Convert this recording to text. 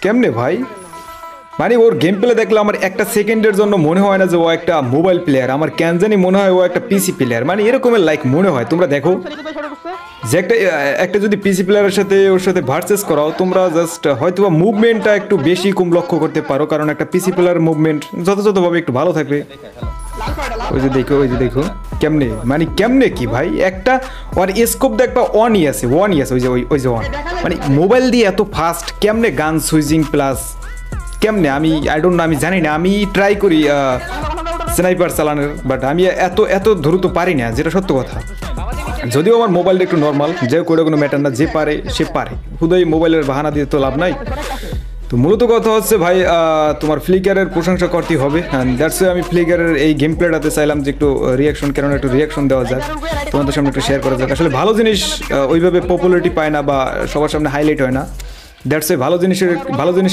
কেমনে ভাই মানে ওর গেম প্লে দেখলে আমার একটা সেকেন্ডের জন্য মনে হয় না যে ও একটা মোবাইল প্লেয়ার, আমার কেন জানি মনে হয় ও একটা পিসি প্লেয়ার, মানে এরকমের লাইক মনে হয়। তোমরা দেখো যে একটা একটা যদি পিসি প্লেয়ারের সাথে ওর সাথে ভার্সেস করাও, তোমরা জাস্ট হয়তো মুভমেন্টটা একটু বেশি কম লক্ষ্য করতে পারো, কারণ একটা পিসি প্লেয়ার মুভমেন্ট যথাযথভাবে একটু ভালো থাকবে। ওই যে দেখো কেমনে, মানে কেমনে কি ভাই, একটা ওর স্কোপ দেখবা অনই আছে ওই যে ওই যে অন, মানে মোবাইল দিয়ে এত ফাস্ট কেমনে গান সুইচিং প্লাস কেমনে, আমি আই ডোন্ট নো, আমি জানি না। আমি ট্রাই করি স্নাইপার চালানোর, বাট আমি এত দ্রুত পারি না, যেটা সত্য কথা। যদিও আমার মোবাইলটা একটু নর্মাল, যে করে কোনো ম্যাটার না, যে পারে সে পারে, হুদয় মোবাইলের বাহানা দিয়ে তো লাভ নাই। তো মূলত কথা হচ্ছে ভাই, তোমার ফ্লিকারের প্রশংসা করতেই হবে, দ্যাটস ওয়াই আমি ফ্লিকারের এই গেম প্লেটাতে চাইলাম যে একটু রিয়াকশন, কেন একটু রিয়াকশন দেওয়া যাক, তোমাদের সামনে একটু শেয়ার করা যাক। আসলে ভালো জিনিস ওইভাবে পপুলারিটি পায় না বা সবার সামনে হাইলাইট হয় না, দ্যাটস ওয়াই ভালো জিনিস